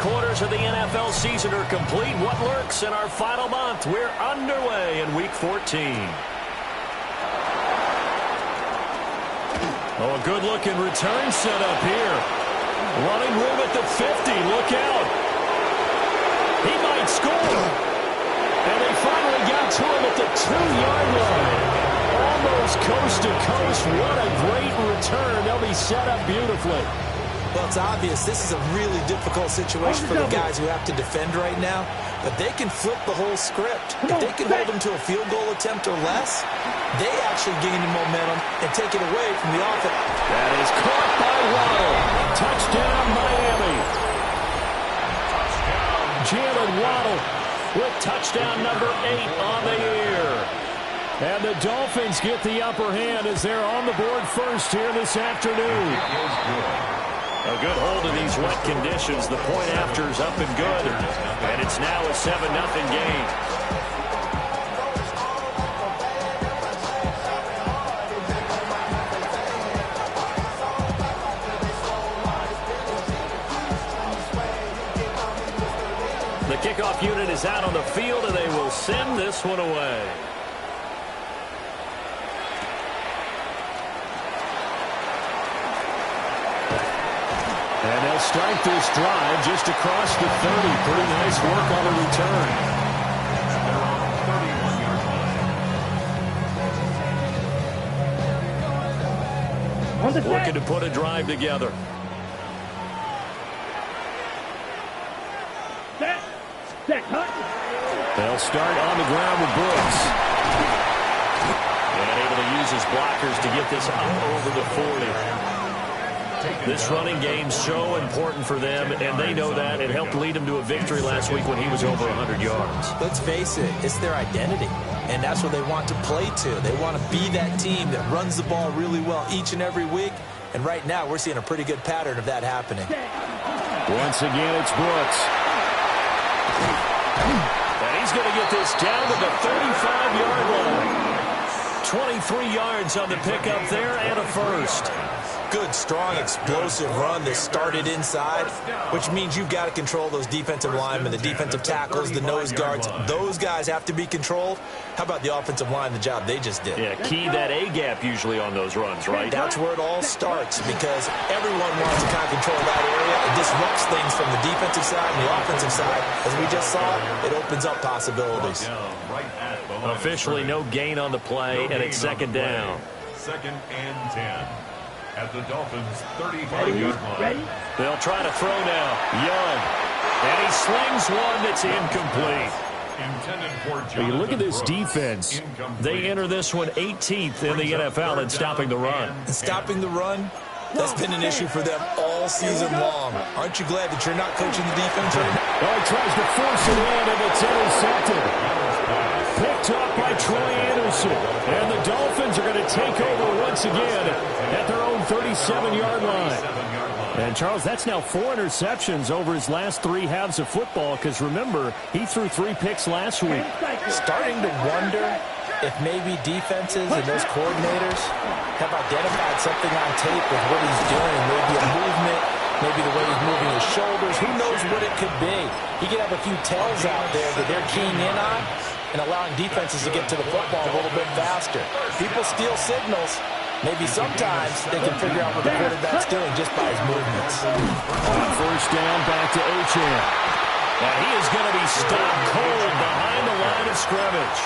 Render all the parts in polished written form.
quarters of the NFL season are complete. What lurks in our final month? We're underway in Week 14. Oh, a good-looking return set up here. Running room at the 50. Look out. He might score. And they finally got to him at the 2-yard line. Almost coast to coast. What a great return. They'll be set up beautifully. Well, it's obvious this is a really difficult situation for the guys who have to defend right now. But they can flip the whole script. If they can hold them to a field goal attempt or less, they actually gain the momentum and take it away from the offense. That is caught by Waddle. Touchdown, Miami. Jalen Waddle with touchdown number 8 on the year. And the Dolphins get the upper hand as they're on the board first here this afternoon. A good hold in these wet conditions. The point after is up and good. And it's now a 7-0 game. The kickoff unit is out on the field, and they will send this one away. And they'll start this drive just across the 30. Pretty nice work on the return. Looking to put a drive together. They'll start on the ground with Brooks. And able to use his blockers to get this up over the 40. This running game's so important for them, and they know that. It helped lead them to a victory last week when he was over 100 yards. Let's face it, it's their identity, and that's what they want to play to. They want to be that team that runs the ball really well each and every week, and right now we're seeing a pretty good pattern of that happening. Once again, it's Brooks. And he's going to get this down to the 35-yard line. 23 yards on the pickup there and a first. Good, strong, explosive run that started inside, which means you've got to control those defensive linemen, the defensive tackles, the nose guards. Those guys have to be controlled. How about the offensive line, the job they just did? Yeah, key that A-gap usually on those runs, right? That's where it all starts because everyone wants to kind of control that area. It disrupts things from the defensive side and the offensive side. As we just saw, it opens up possibilities. Officially no gain on the play, and it's second down. 2nd and 10. At the Dolphins' 35-yard line. They'll try to throw now. Young. And he slings one that's incomplete. Well, you look at this defense. They enter this one 18th in the NFL in stopping the run. And stopping the run, that's been an issue for them all season long. Aren't you glad that you're not coaching the defense right now? Oh, he tries to force it in, and it's intercepted. Picked up by Troy Anderson. And the Dolphins are going to take over once again at their own 37-yard line. And, Charles, that's now 4 interceptions over his last 3 halves of football because, remember, he threw 3 picks last week. Starting to wonder if maybe defenses and those coordinators have identified something on tape with what he's doing. Maybe a movement, maybe the way he's moving his shoulders. Who knows what it could be? He could have a few tells out there that they're keying in on and allowing defenses to get to the football a little bit faster. People steal signals. Maybe sometimes they can figure out what the quarterback's doing just by his movements. On first down, back to Achane. And he is going to be stopped cold behind the line of scrimmage.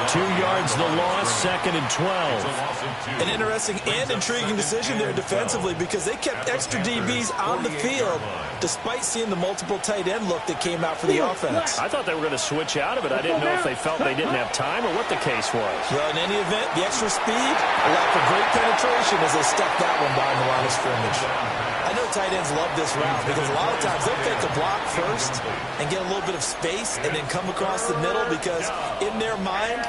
2 yards the loss, 2nd and 12. An interesting and intriguing decision there defensively because they kept extra DBs on the field despite seeing the multiple tight end look that came out for the offense. I thought they were going to switch out of it. I didn't know if they felt they didn't have time or what the case was. Well, in any event, the extra speed allowed for great penetration as they stuck that one behind the line of scrimmage. I know tight ends love this route because a lot of times they'll fake a block first and get a little bit of space and then come across the middle because in their mind,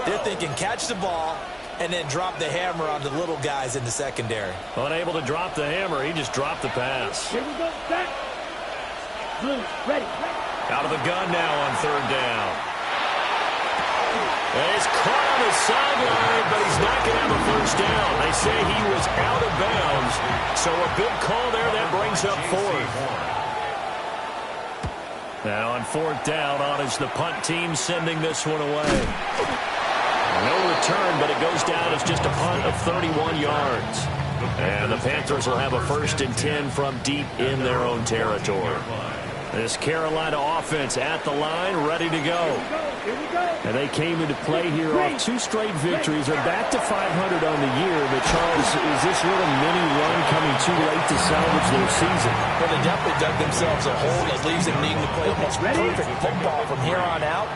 they're thinking catch the ball and then drop the hammer on the little guys in the secondary. Unable to drop the hammer, he just dropped the pass. Here we go, back. Blue, ready. Out of the gun now on 3rd down. And he's caught on the sideline, but he's not going to have a first down. They say he was out of bounds, so a good call there that brings up 4th. And on fourth down, on is the punt team sending this one away. No return, but it goes down as just a punt of 31 yards. And the Panthers will have a 1st and 10 from deep in their own territory. This Carolina offense at the line, ready to go. And they came into play here off 2 straight victories. They're back to 500 on the year. But, Charles, is this little mini run coming too late to salvage their season? Well, they definitely dug themselves a hole that leaves them needing to play almost perfect football from here on out.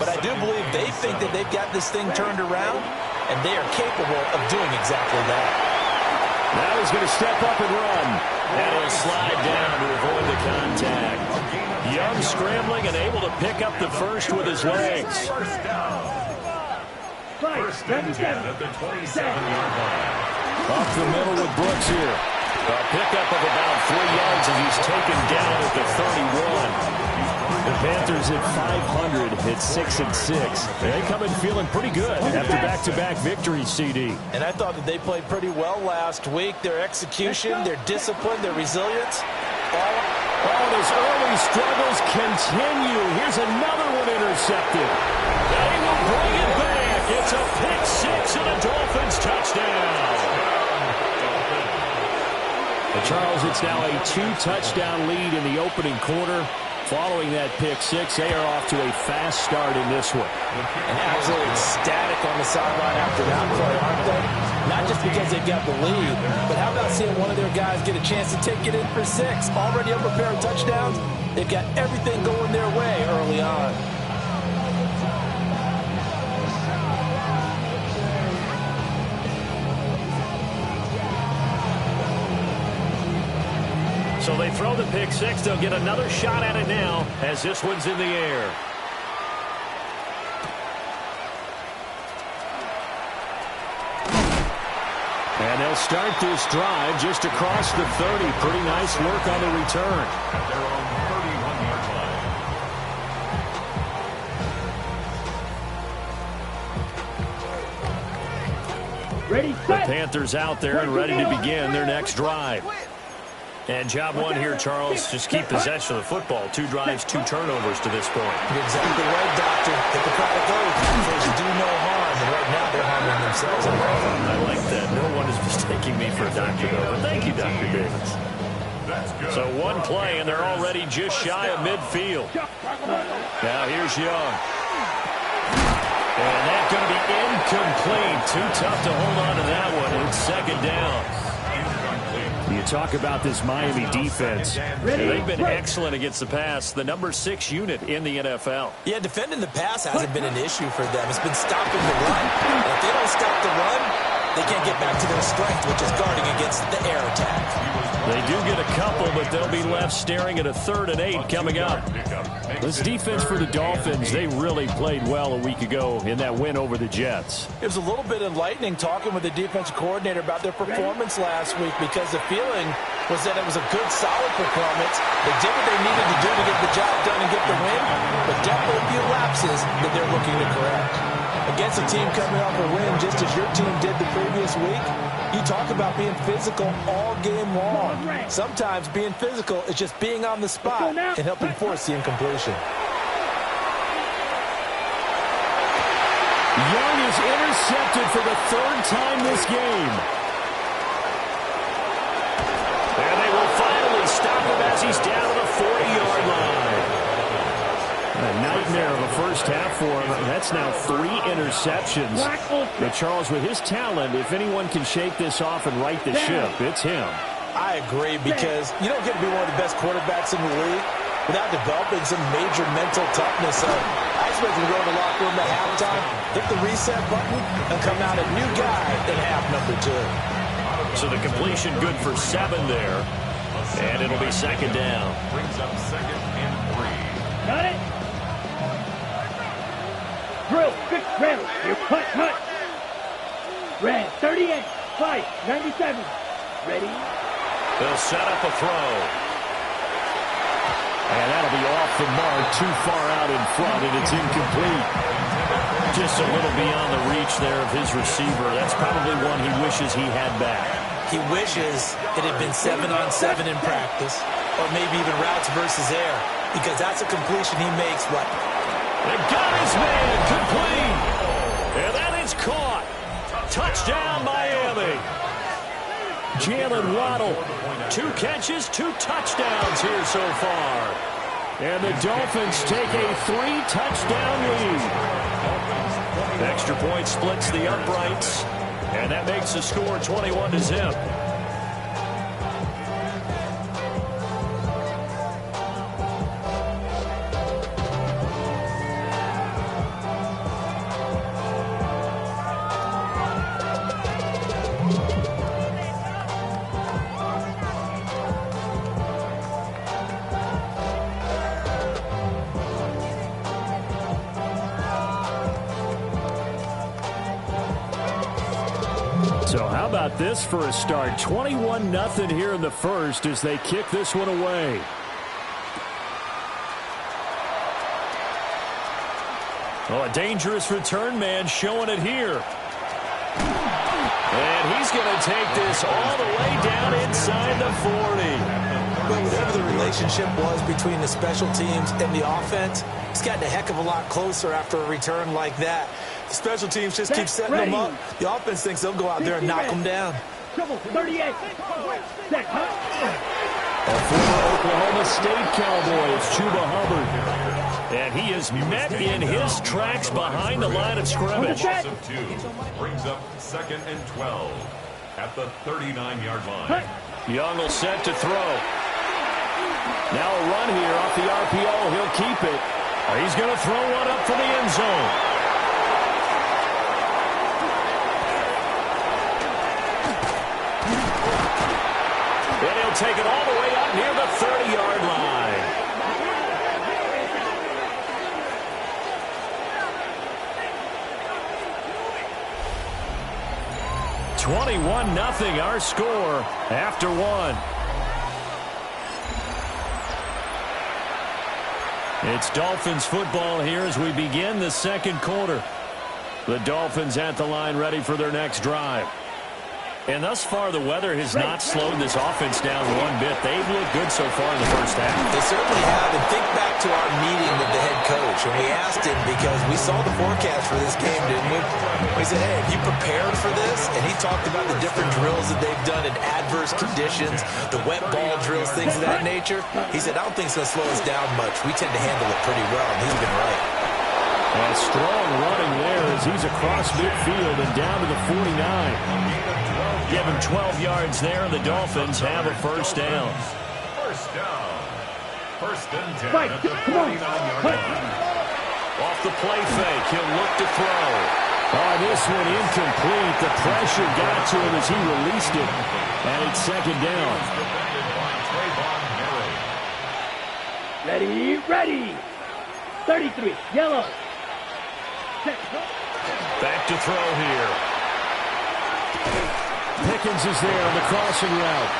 But I do believe they think that they've got this thing turned around, and they are capable of doing exactly that. Now he's going to step up and run. And he'll slide down to avoid the contact. Young scrambling and able to pick up the first with his legs. First and 10 at the 27-yard line. Up the middle with Brooks here. A pickup of about 3 yards as he's taken down at the 31. The Panthers at 500 at 6-6. They come in feeling pretty good after back-to-back victories, CD. And I thought that they played pretty well last week. Their execution, their discipline, their resilience. And his early struggles continue. Here's another one intercepted. They will bring it back. It's a pick six and a Dolphins touchdown. And Charles, it's now a 2-touchdown lead in the opening quarter. Following that pick six, they are off to a fast start in this one. And absolutely ecstatic on the sideline after that play, aren't they? Not just because they've got the lead, but how about seeing one of their guys get a chance to take it in for 6? Already up a pair of touchdowns. They've got everything going their way early on. So they throw the pick six. They'll get another shot at it now as this one's in the air. And they'll start this drive just across the 30. Pretty nice work on the return. At their own 31-yard line. Ready, The set. Panthers out there and ready to begin their next drive. And job one here, Charles, just keep possession of the football. 2 drives, 2 turnovers to this point. You're exactly right, Doctor. Hippocratic oath. First, do no harm. And right now, they're harming themselves. I like that. No one is mistaking me for a doctor, though. But thank you, Dr. Davis. That's good. So one play, and they're already just shy of midfield. Now here's Young. And that's going to be incomplete. Too tough to hold on to that one. It's second down. You talk about this Miami defense. They've been excellent against the pass. The number 6 unit in the NFL. Yeah, defending the pass hasn't been an issue for them. It's been stopping the run. And if they don't stop the run, they can't get back to their strength, which is guarding against the air attack. They do get a couple, but they'll be left staring at a 3rd and 8 coming up. This defense for the Dolphins, they really played well a week ago in that win over the Jets. It was a little bit enlightening talking with the defensive coordinator about their performance last week because the feeling was that it was a good, solid performance. They did what they needed to do to get the job done and get the win, but definitely a few lapses that they're looking to correct. Against a team coming off a win just as your team did the previous week, you talk about being physical all game long. Sometimes being physical is just being on the spot and helping force the incompletion. Young is intercepted for the 3rd time this game. And they will finally stop him as he's down to the 40-yard line. A nightmare of a first half for him. That's now 3 interceptions. But Charles, with his talent, if anyone can shake this off and right the ship, it's him. I agree, because you don't get to be one of the best quarterbacks in the league without developing some major mental toughness. So I expect him to go to the locker room at halftime, hit the reset button, and come out a new guy in half number 2. So the completion good for 7 there. And it'll be second down. Brings up 2nd and 3. Got it. Drill, fix, rail. You cut. Red, 38, 5, 97. Ready? They'll set up a throw. And that'll be off the mark, too far out in front, and it's incomplete. Just a little beyond the reach there of his receiver. That's probably one he wishes he had back. He wishes it had been 7-on-7 in practice, or maybe even routes versus air. because that's a completion he makes. What? They got his man complete. And that is caught. Touchdown, Miami. Jalen Waddle, 2 catches, 2 touchdowns here so far. And the Dolphins take a 3-touchdown lead. Extra point splits the uprights, and that makes the score 21-0. So how about this for a start? 21-0 here in the first as they kick this one away. Oh, a dangerous return man showing it here. And he's going to take this all the way down inside the 40. Well, whatever the relationship was between the special teams and the offense, it's gotten a heck of a lot closer after a return like that. The special teams just keep setting them up. The offense thinks they'll go out there and knock them down. Trouble, 38. Set, A former Oklahoma State Cowboy is Chuba Hubbard. And he is met in his tracks behind the line of scrimmage. Loss of 2 brings up 2nd and 12 at the 39-yard line. Young will set to throw. Now a run here off the RPO. He'll keep it. He's going to throw one up for the end zone. And he'll take it all the way up near the 30-yard line. "21-0 our score after 1. It's Dolphins football here as we begin the second quarter. The Dolphins at the line ready for their next drive. And thus far, the weather has not slowed this offense down one bit. They've looked good so far in the first half. They certainly have. And think back to our meeting with the head coach. And we asked him because we saw the forecast for this game, didn't we? We said, hey, have you prepared for this? And he talked about the different drills that they've done in adverse conditions, the wet ball drills, things of that nature. He said, I don't think it's going to slow us down much. We tend to handle it pretty well, and he's been right. And strong running there as he's across midfield and down to the 49. Give him 12 yards there, and the Dolphins have a first down. First down. 1st and 10 at the 49-yard line. Off the play fake, he'll look to throw. Oh, this one incomplete. The pressure got to him as he released it. And it's 2nd down. Ready. 33, yellow. Back to throw here. Pickens is there on the crossing route.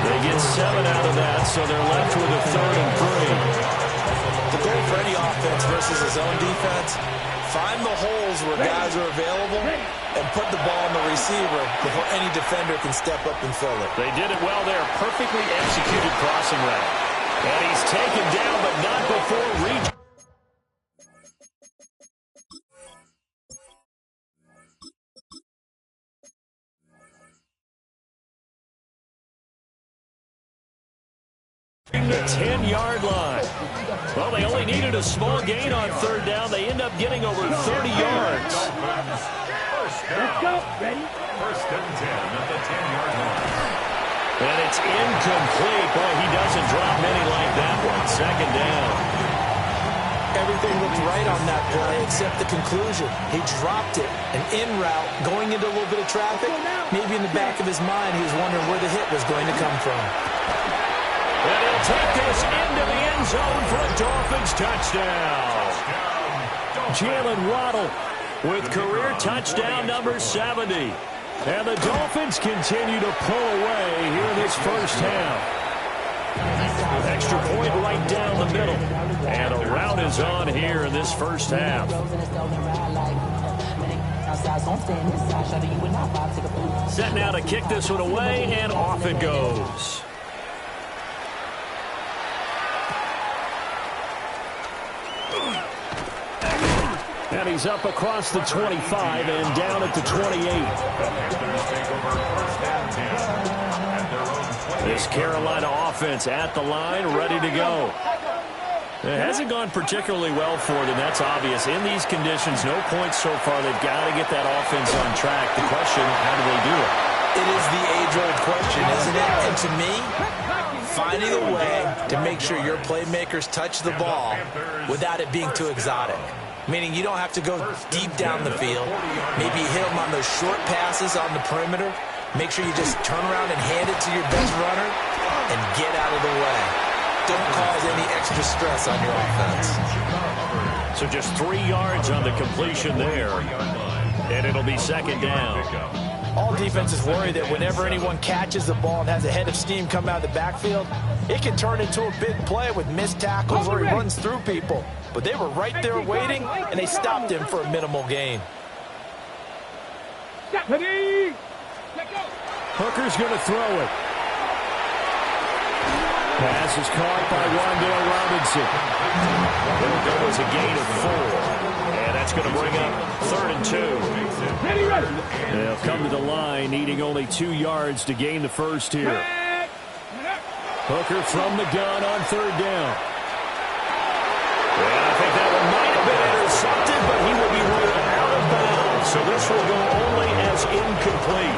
They get 7 out of that, so they're left with a 3rd and 3. The goal for any offense versus his own defense, find the holes where guys are available and put the ball on the receiver before any defender can step up and fill it. They did it well there. Perfectly executed crossing route. And he's taken down, but not before reaching. The 10-yard line. Well, they only needed a small gain on 3rd down. They end up getting over 30 yards. Let's go. Ready? 1st and 10 at the 10-yard line. And it's incomplete. Boy, he doesn't drop many like that one. 2nd down. Everything looked right on that play except the conclusion. He dropped it, and en route, going into a little bit of traffic, maybe in the back of his mind, he was wondering where the hit was going to come from. And he'll take this into the end zone for a Dolphins touchdown. Jalen Waddle with career touchdown number 70. And the Dolphins continue to pull away here in this first half. Extra point right down the middle. And a rout is on here in this first half. Set now to kick this one away, and off it goes. And he's up across the 25 and down at the 28. This Carolina offense at the line, ready to go. It hasn't gone particularly well for them. That's obvious. In these conditions, no points so far. They've got to get that offense on track. The question, how do they do it? It is the age-old question, isn't it? And to me, finding a way to make sure your playmakers touch the ball without it being too exotic. Meaning you don't have to go deep down the field. Maybe hit them on those short passes on the perimeter. Make sure you just turn around and hand it to your best runner and get out of the way. Don't cause any extra stress on your offense. So just 3 yards on the completion there. And it'll be second down. All defenses worry that whenever anyone catches the ball and has a head of steam come out of the backfield, it can turn into a big play with missed tackles or he runs through people. But they were right there waiting, and they stopped him for a minimal gain. Hooker's going to throw it. Pass is caught by Wan'Dale Robinson. There was a gain of 4. And that's going to bring up 3rd and 2. They'll come to the line, needing only 2 yards to gain the first here. Hooker from the gun on 3rd down. And I think that one might have been intercepted, but he will be ruled out of bounds. So this will go only as incomplete.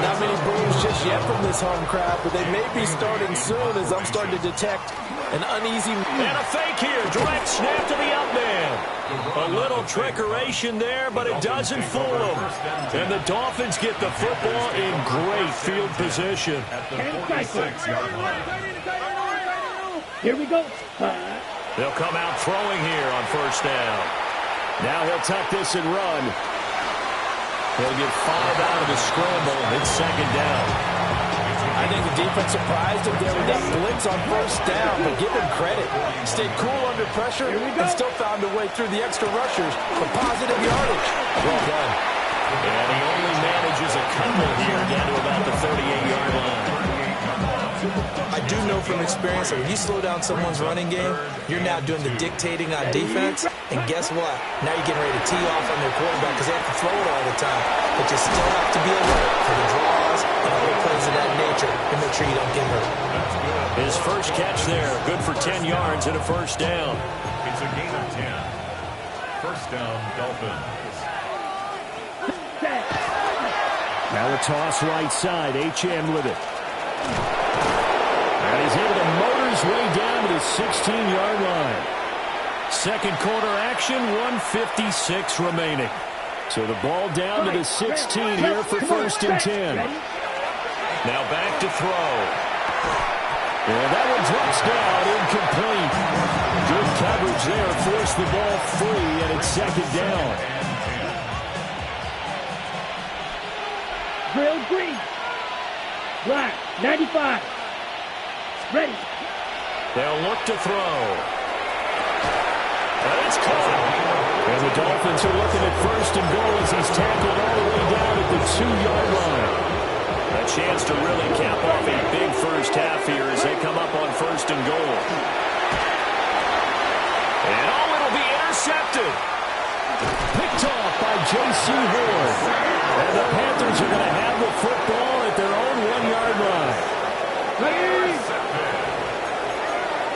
Not many booms just yet from this home crowd, but they may be starting soon as I'm starting to detect an uneasy... And a fake here. Direct snap to the out man. A little trickeration there, but it doesn't fool them. And the Dolphins get the football in great field position. Here we go. They'll come out throwing here on 1st down. Now he'll tuck this and run. He'll get 5 out of the scramble. It's 2nd down. I think the defense surprised him there with that blitz on 1st down, but give him credit. Stayed cool under pressure and still found a way through the extra rushers for positive yardage. Well done. And he only manages a couple here down to about the 38-yard line. I do know from experience that when you slow down someone's running game, you're now doing the dictating on defense. And guess what? Now you're getting ready to tee off on their quarterback because they have to throw it all the time. But you still have to be alert for the draws and other plays of that nature to make sure you don't get hurt. His first catch there, good for 10 yards and a 1st down. It's a gain of 10. 1st down, Dolphins. Now a toss right side. HM with it. And he's able to motor his way down to the 16-yard line. 2nd quarter action, 1:56 remaining. So the ball down to the 16 here for 1st and 10. Now back to throw. And that one drops down, incomplete. Good coverage there, forced the ball free, and it's 2nd down. Drill green. Black, 95. Ready. They'll look to throw. And it's caught. And the Dolphins are looking at 1st and goal as he's tackled all the way down at the 2-yard line. A chance to really cap off a big first half here as they come up on 1st and goal. And it'll be intercepted. Picked off by J.C. Horn. And the Panthers are going to have the football at their own 1-yard line.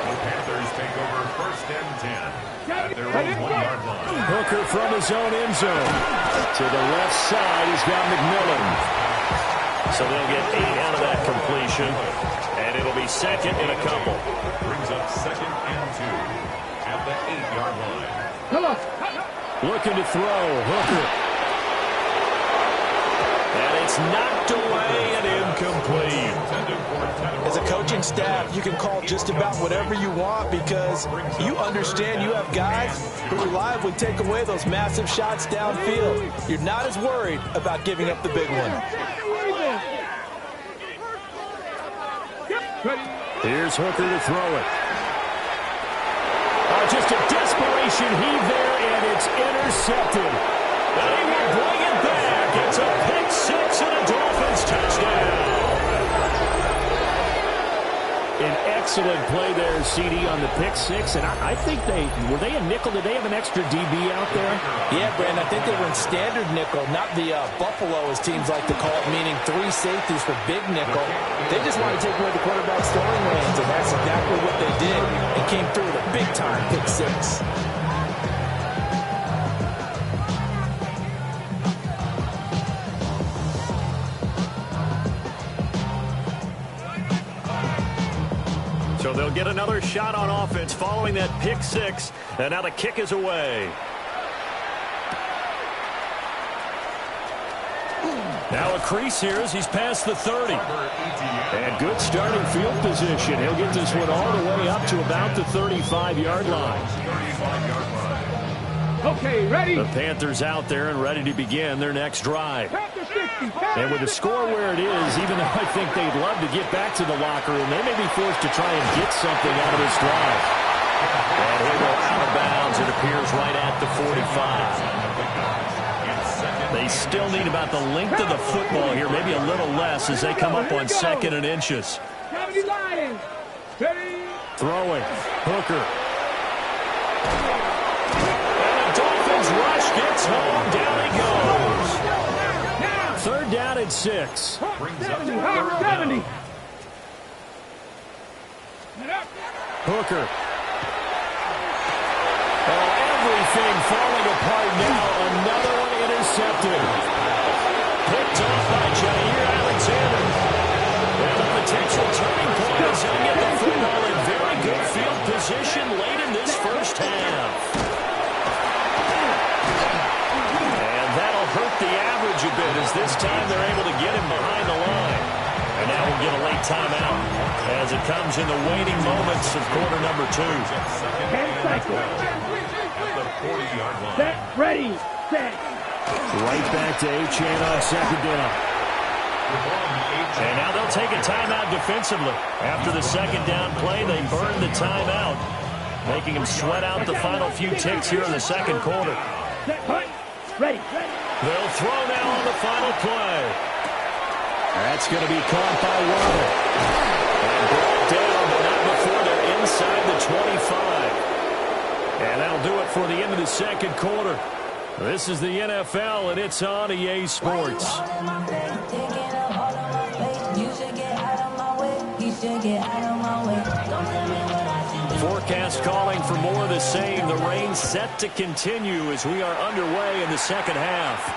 The Panthers take over 1st and 10 at their own 1-yard line. Hooker from his own end zone. To the left side, he's got McMillan. So they'll get 8 out of that completion. And it'll be 2nd and a couple. Brings up 2nd and 2 at the 8-yard line. Come on. Looking to throw. Hooker. And it's knocked away and incomplete. As a coaching staff, you can call just about whatever you want because you understand you have guys who reliably take away those massive shots downfield. You're not as worried about giving up the big one. Here's Hooker to throw it. Just a desperation heave there, and it's intercepted. They will bring it back. It's a pick 6 and a Dolphins touchdown. An Excellent play there, CD, on the pick six. And I think were they a nickel? Did they have an extra DB out there? Yeah, Brandon, I think they were in standard nickel, not the Buffalo, as teams like to call it, meaning 3 safeties for big nickel. They just wanted to take away the quarterback's throwing lanes, and that's exactly what they did. It came through with a big-time pick six. So they'll get another shot on offense following that pick six. And now the kick is away. Now a crease here as he's past the 30. And good starting field position. He'll get this one all the way up to about the 35-yard line. Okay, ready? The Panthers out there and ready to begin their next drive. And with the score where it is, even though I think they'd love to get back to the locker room, they may be forced to try and get something out of this drive. And he'll go out of bounds. It appears right at the 45. They still need about the length of the football here, maybe a little less as they come up on 2nd and inches. Throwing. Hooker. Rush gets home. Down he goes. 3rd down and 6. 70. Hooker. Oh, everything falling apart now. Another one intercepted. Picked off by Jair Alexander. And a potential turning point as they get the football in very good field position late in this first half. Hurt the average a bit as this time they're able to get him behind the line. And now we'll get a late timeout as it comes in the waiting moments of quarter number 2. 10 seconds. At the 40-yard line. Set, ready, set. Right back to Achane on 2nd down. And now they'll take a timeout defensively. After the 2nd down play, they burn the timeout, making him sweat out the final few ticks here in the 2nd quarter. Set, punt. Ready. They'll throw now on the final play. That's going to be caught by Waddle. And brought down, but not before they're inside the 25. And that'll do it for the end of the 2nd quarter. This is the NFL, and it's on EA Sports. Forecast calling for more of the same. The rain set to continue as we are underway in the 2nd half.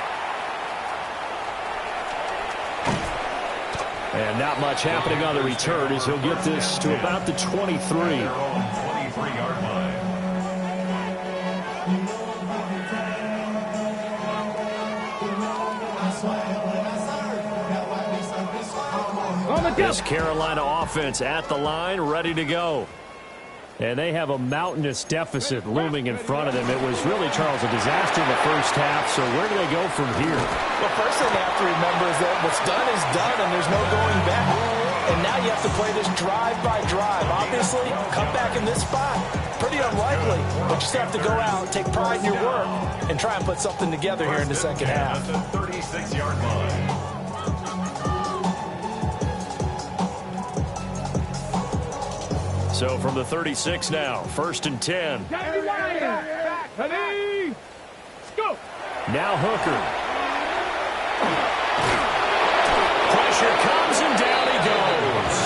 And not much happening on the return as he'll get this to about the 23. 23-yard line. This Carolina offense at the line, ready to go. And they have a mountainous deficit looming in front of them. It was really, Charles, a disaster in the first half. So where do they go from here? Well, first thing they have to remember is that what's done is done, and there's no going back. And now you have to play this drive by drive. Obviously, come back in this spot. Pretty unlikely, but you still have to go out, take pride in your work, and try and put something together here in the 2nd half. At the 36-yard line. So from the 36 now, 1st and 10. Ready, go. Now Hooker. Pressure comes and down he goes.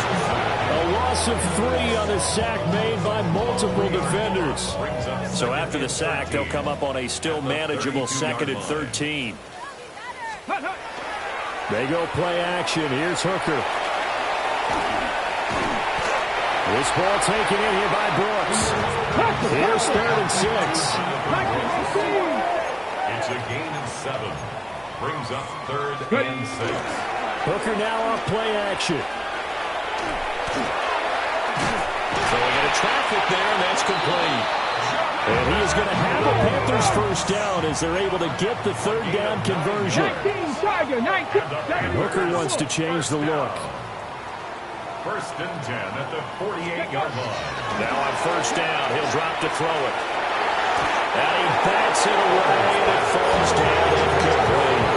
A loss of 3 on the sack made by multiple defenders. So after the sack, they'll come up on a still manageable 2nd and 13. They go play action. Here's Hooker. This ball taken in here by Brooks. Here's 3rd and 6. It's a gain of 7. Brings up 3rd and 6. Hooker now off play action. So we get a traffic there, and that's complete. And he is going to have the Panthers first down as they're able to get the 3rd down conversion. Hooker wants to change the look. 1st and 10 at the 48-yard line. Now on 1st down, he'll drop to throw it. And he bats it away, and it falls down incomplete.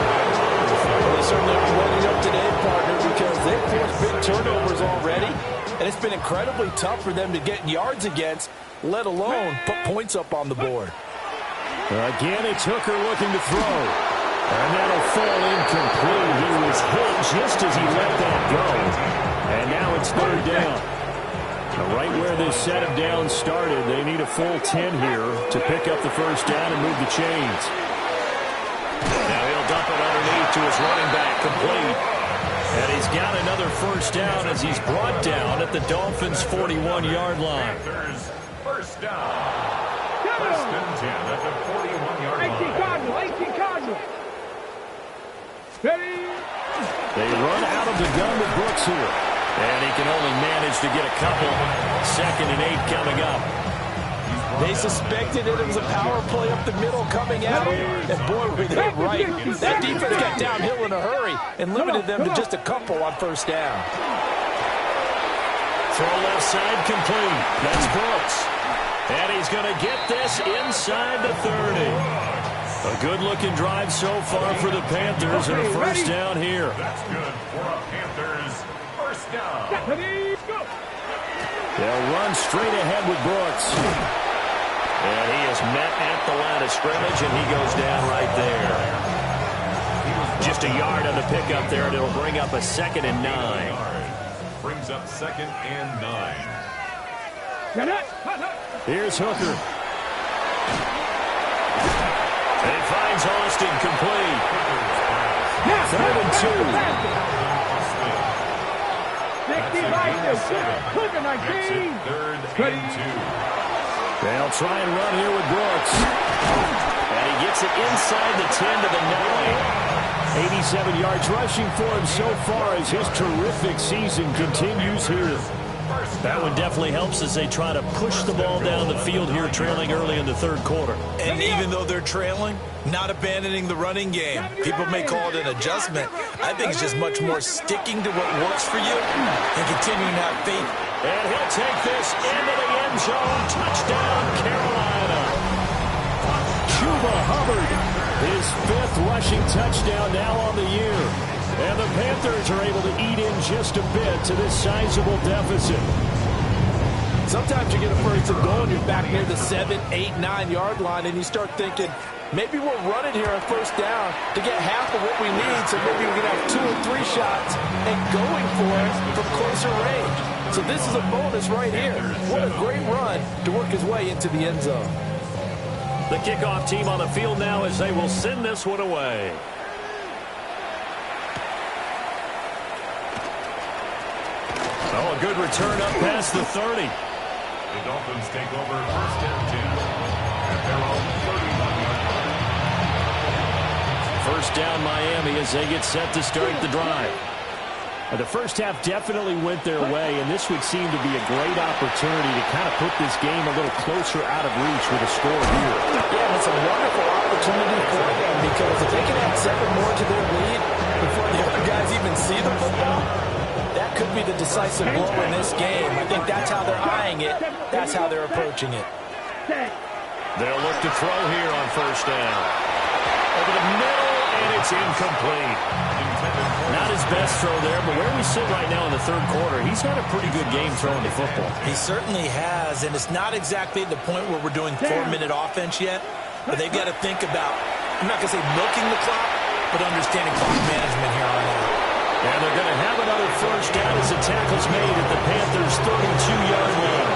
They certainly are running up today, partner, because they've forced big turnovers already. and it's been incredibly tough for them to get yards against, let alone put points up on the board. Again, it's Hooker looking to throw. And that'll fall incomplete. He was hit just as he let that go. And now it's third down. Right where this set of downs started, they need a full 10 here to pick up the first down and move the chains. Now he'll dump it underneath to his running back, complete. And he's got another first down as he's brought down at the Dolphins' 41-yard line. First down. First and 10 at the 41-yard line. 18 Cardinal. Ready? They run out of the gun with Brooks here. And he can only manage to get a couple. 2nd and 8 coming up. They suspected it was a power play up the middle coming out. And boy, were they right. That defense got downhill in a hurry and limited them to just a couple on first down. Throw left side complete. That's Brooks. And he's going to get this inside the 30. A good-looking drive so far for the Panthers and a first down here. That's good for a Panthers first down. They'll run straight ahead with Brooks. And he is met at the line of scrimmage, and he goes down right there. Just a yard on the pickup there, and it'll bring up a 2nd and 9. Brings up 2nd and 9. Here's Hooker. And he finds Austin complete. 3rd and 2. 3rd and 2. They'll try and run here with Brooks. And he gets it inside the 10 to the 9. 87 yards rushing for him so far as his terrific season continues here. That one definitely helps as they try to push the ball down the field here, trailing early in the 3rd quarter. And even though they're trailing, not abandoning the running game. People may call it an adjustment. I think it's just much more sticking to what works for you and continuing to have faith. And he'll take this into the end zone. Touchdown, Carolina. Chuba Hubbard, his 5th rushing touchdown now on the year. And the Panthers are able to eat in just a bit to this sizable deficit. Sometimes you get a first and goal and you're back near the 7, 8, 9-yard line, and you start thinking, maybe we're running here on first down to get half of what we need, so maybe we can have 2 or 3 shots and going for it from closer range. So this is a bonus right here. What a great run to work his way into the end zone. The kickoff team on the field now as they will send this one away. Oh, a good return up past the 30. The Dolphins take over first and 10 at their own 31-yard line. First down Miami as they get set to start the drive. The first half definitely went their way, and this would seem to be a great opportunity to kind of put this game a little closer out of reach with a score here. Yeah, it's a wonderful opportunity for them because if they can add 7 more to their lead before the other guys even see the football, that could be the decisive blow in this game. I think that's how they're eyeing it. That's how they're approaching it. They'll look to throw here on first down. Over the middle, and it's incomplete. Not his best throw there, but where we sit right now in the 3rd quarter, he's had a pretty good game throwing the football. He certainly has, and it's not exactly at the point where we're doing 4-minute offense yet, but they've got to think about, I'm not going to say milking the clock, but understanding clock management here on out. And they're going to have another first down as the tackle's made at the Panthers' 32-yard line.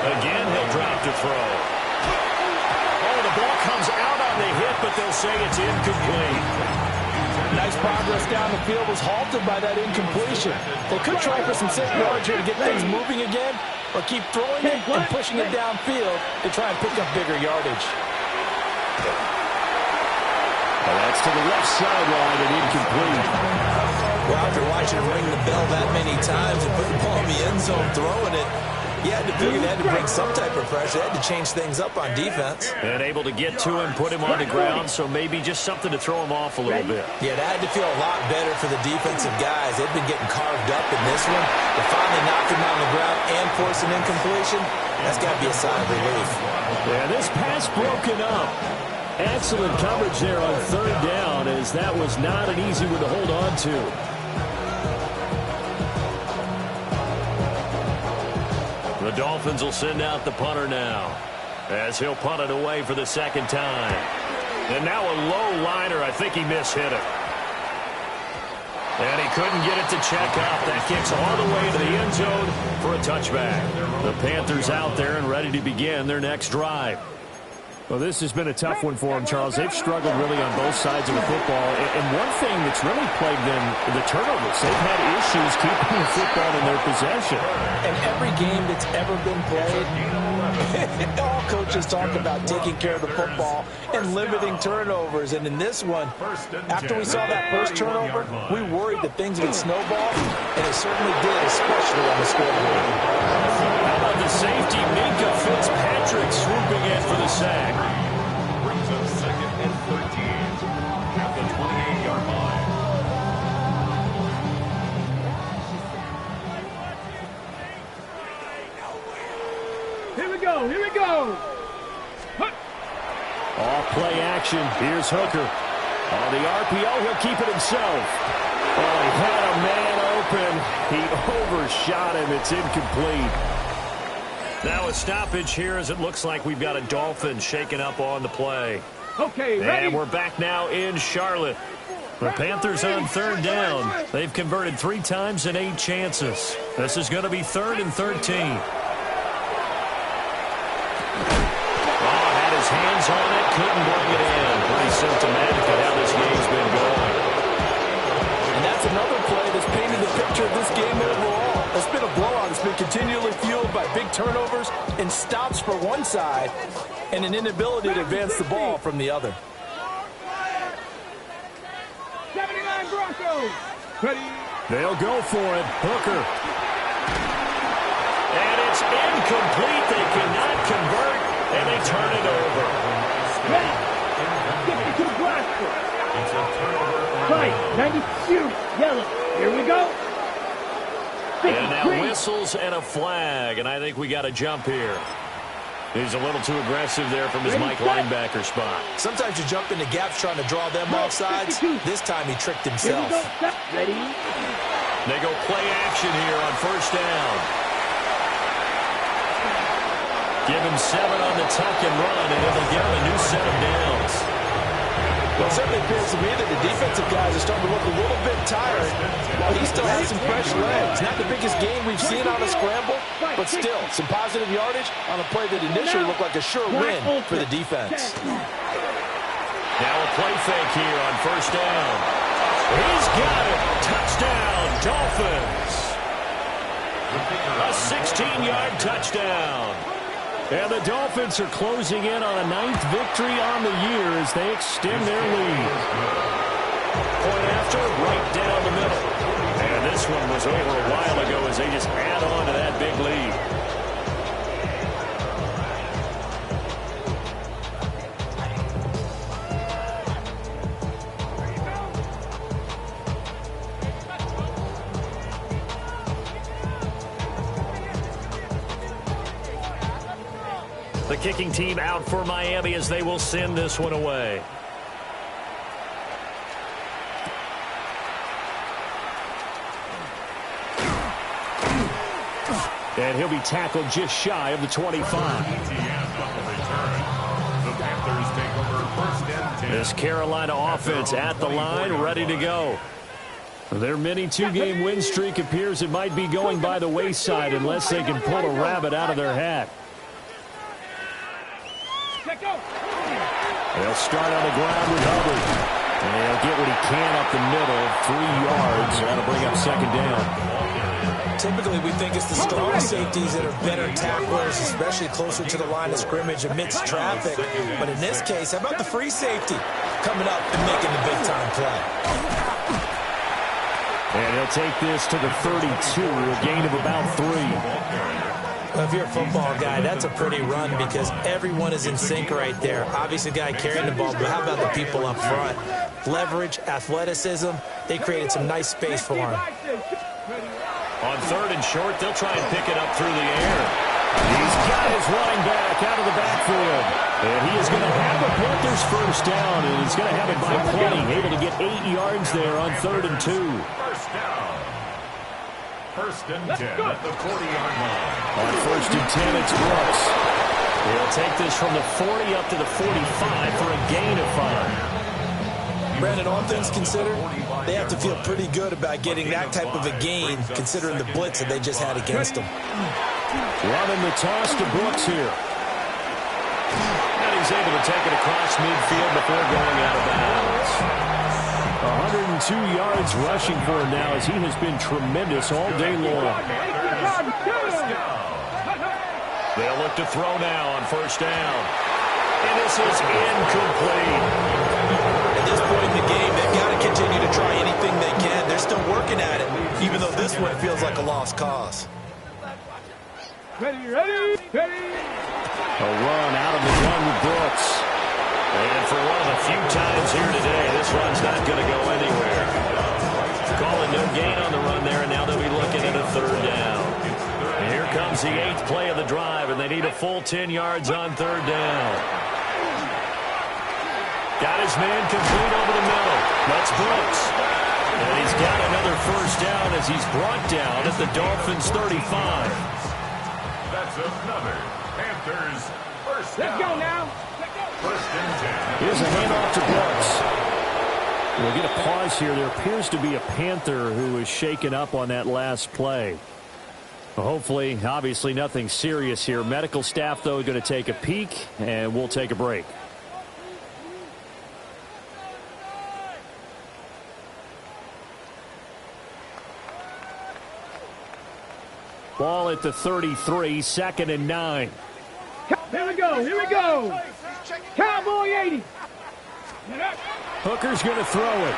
Again, he'll drop to throw. Oh, the ball comes out on the hit, but they'll say it's incomplete. Nice progress down the field was halted by that incompletion. They could try for some safe yards here to get things moving again, or keep throwing it and pushing it downfield to try and pick up bigger yardage. Well, that's to the left sideline and incomplete. Well, after watching him ring the bell that many times and put the ball in the end zone throwing it, you had to figure they had to bring some type of pressure. They had to change things up on defense. And able to get to him, put him on the ground, so maybe just something to throw him off a little bit. Yeah, that had to feel a lot better for the defensive guys. They've been getting carved up in this one. To finally knock him on the ground and force an incompletion, that's got to be a sigh of relief. Yeah, this pass broken up. Excellent coverage there on third down, as that was not an easy one to hold on to. The Dolphins will send out the punter now, as he'll punt it away for the second time. And now a low liner. I think he mishit it. And he couldn't get it to check out. That kicks all the way to the end zone for a touchback. The Panthers out there and ready to begin their next drive. Well, this has been a tough one for them, Charles. They've struggled really on both sides of the football. And one thing that's really plagued them, the turnovers. They've had issues keeping the football in their possession. And every game that's ever been played, all coaches talk about taking care of the football and limiting turnovers. And in this one, after we saw that first turnover, we worried that things would snowball, and it certainly did, especially on the scoreboard. How about the safety, Minka Fitzpatrick, swooping in for the sack. Brings up second and 13 at the 28-yard line. Here we go. Here we go. Off play action. Here's Hooker. On the RPO, he'll keep it himself. Oh, he had a man open. He overshot him. It's incomplete. Now a stoppage here, as it looks like we've got a Dolphin shaking up on the play. Okay, ready? And we're back now in Charlotte. The Panthers on third down. They've converted 3 times in 8 chances. This is going to be 3rd and 13. Had his hands on it, couldn't bring it in. Pretty symptomatic of how this game's been going. And that's another play that's painted the picture of this game overall. It's been a blowout. It's been continually fueled by big turnovers and stops for one side and an inability to advance the ball from the other. 79 Broncos. Ready? They'll go for it. Hooker. And it's incomplete. They cannot convert, and they turn it over. Ready? Get me to the blaster. It's a turnover. Right, 92. Yellow. Here we go. And now whistles and a flag, and I think we got a jump here. He's a little too aggressive there from his Mike linebacker spot. Sometimes you jump into gaps trying to draw them off sides. This time he tricked himself. Ready? They go play action here on first down. Give him 7 on the tuck and run, and it'll give him a new set of downs. Well, it certainly appears to me that the defensive guys are starting to look a little bit tired while he still has some fresh legs. Not the biggest game we've seen on a scramble, but still some positive yardage on a play that initially looked like a sure win for the defense. Now a play fake here on first down. He's got it. Touchdown, Dolphins. A 16-yard touchdown. And the Dolphins are closing in on a 9th victory on the year as they extend their lead. Point after, right down the middle. And this one was over a while ago as they just add on to that big lead. The kicking team out for Miami as they will send this one away. And he'll be tackled just shy of the 25. This Carolina offense at the line, ready to go. Their mini 2-game win streak appears it might be going by the wayside unless they can pull a rabbit out of their hat. They'll start on the ground with Hubbard. And he'll get what he can up the middle, 3 yards. That'll bring up second down. Typically, we think it's the strong safeties that are better tacklers, especially closer to the line of scrimmage amidst traffic. But in this case, how about the free safety coming up and making the big-time play? And he'll take this to the 32, a gain of about 3. Well, if you're a football guy, that's a pretty run because everyone is in sync right there. Obviously, the guy carrying the ball, but how about the people up front? Leverage, athleticism, they created some nice space for him. On 3rd and short, they'll try and pick it up through the air. He's got his running back out of the backfield. And he is going to have a Panthers Panthers first down, and he's going to have it by plenty. Able to get 8 yards there on 3rd and 2. First down. 1st and 10 at the 40-yard line. On 1st and 10, it's Brooks. He'll take this from the 40 up to the 45 for a gain of 5. Brandon, all things considered, they have to feel pretty good about getting that type of a gain, considering the blitz that they just had against them. Running the toss to Brooks here. And he's able to take it across midfield before going out of bounds. 102 yards rushing for him now, as he has been tremendous all day long. They'll look to throw now on 1st down. And this is incomplete. At this point in the game, they've got to continue to try anything they can. They're still working at it, even though this one feels like a lost cause. Ready. A run out of the gun with Brooks. And for one of the few times here today, this run's not going to go anywhere. Calling no gain on the run there, and now they'll be looking at a 3rd down. And here comes the 8th play of the drive, and they need a full 10 yards on 3rd down. Got his man complete over the middle. That's Brooks. And he's got another 1st down as he's brought down at the Dolphins' 35. That's another Panthers first down. Let's go now. 1st and 10. Here's a handoff to Brooks. We'll get a pause here. There appears to be a Panther who is shaken up on that last play. Hopefully, obviously nothing serious here. Medical staff, though, going to take a peek, and we'll take a break. Ball at the 33, 2nd and 9. Here we go. Cowboy 80. Hooker's going to throw it.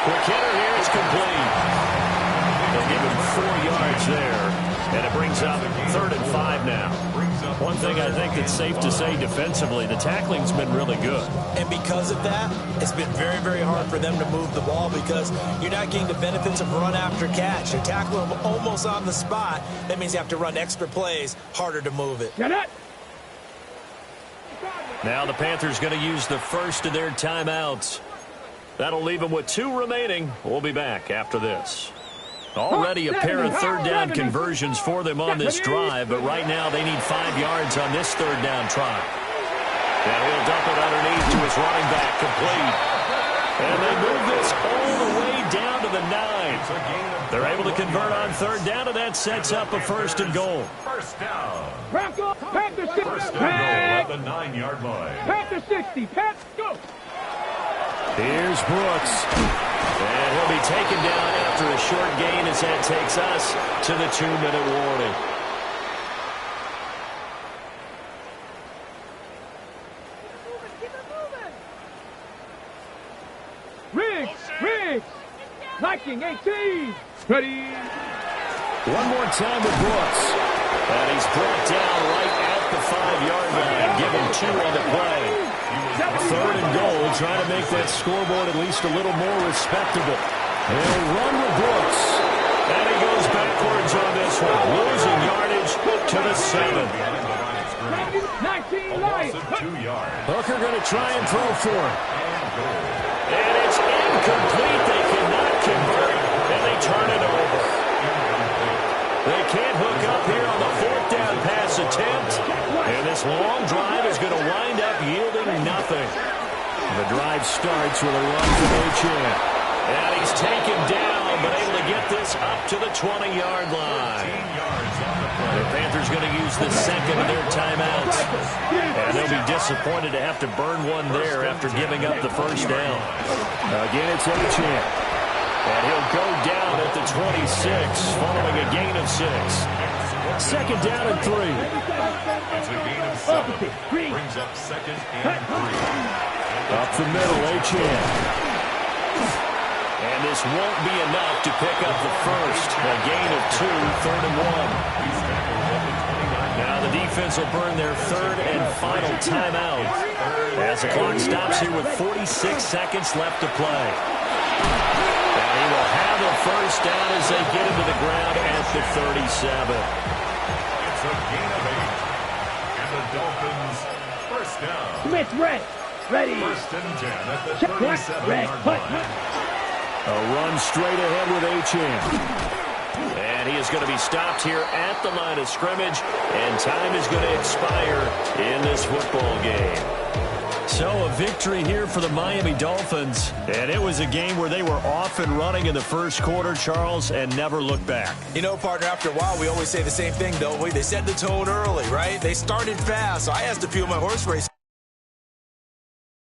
Quick hitter here is complete. They'll give him 4 yards there, and it brings up 3rd and 5 now. One thing I think that's safe to say defensively, the tackling's been really good. And because of that, it's been very, very hard for them to move the ball because you're not getting the benefits of run after catch. You're tackling them almost on the spot. That means you have to run extra plays, harder to move it. Now the Panthers going to use the first of their timeouts. That'll leave them with 2 remaining. We'll be back after this. Already a pair of 3rd down conversions for them on this drive, but right now they need 5 yards on this 3rd down try. And he'll dump it underneath to his running back, complete. And they move this all the way down to the 9. They're able to convert on 3rd down, and that sets up a 1st and goal. First down. Panthers 60. First and goal at the 9-yard line. Panthers 60. Panthers go. Here's Brooks. And he'll be taken down after a short gain as that takes us to the 2-minute warning. Riggs. Liking 18. Ready. One more time with Brooks. And he's brought down right at the 5-yard line. Give him 2 on the play. 3rd and goal, trying to make that scoreboard at least a little more respectable. They'll run with Brooks. And he goes backwards on this one, losing yardage to the 7. 19 Lions. 2 yards. Hooker going to try and throw for him. And it's incomplete. They cannot convert, and they turn it over. They can't hook up here on the 4th down pass attempt. And this long drive is going to wind up yielding nothing. The drive starts with a run from H.N. And he's taken down, but able to get this up to the 20-yard line. The Panthers going to use the 2nd of their timeouts. And they'll be disappointed to have to burn one there after giving up the 1st down. Again, it's H.N. And he'll go down at the 26, following a gain of 6. 2nd down and 3. It's a gain of 7. Brings up 2nd and 3. Up the middle, H.N. And this won't be enough to pick up the 1st. A gain of 2, 3rd and 1. Now the defense will burn their 3rd and final timeout as the clock stops here with 46 seconds left to play. And he will have a 1st down as they get him to the ground at the 37. It's a gain of 8. And the Dolphins first down. Smith, red. Ready. First and 10 at the Check, red. 37-yard Cut. line. A run straight ahead with Achane. And he is going to be stopped here at the line of scrimmage, and time is going to expire in this football game. So a victory here for the Miami Dolphins, and it was a game where they were off and running in the first quarter, Charles, and never looked back. You know, partner, after a while, we always say the same thing, don't we? They set the tone early, right? They started fast, so I asked a few of my horse race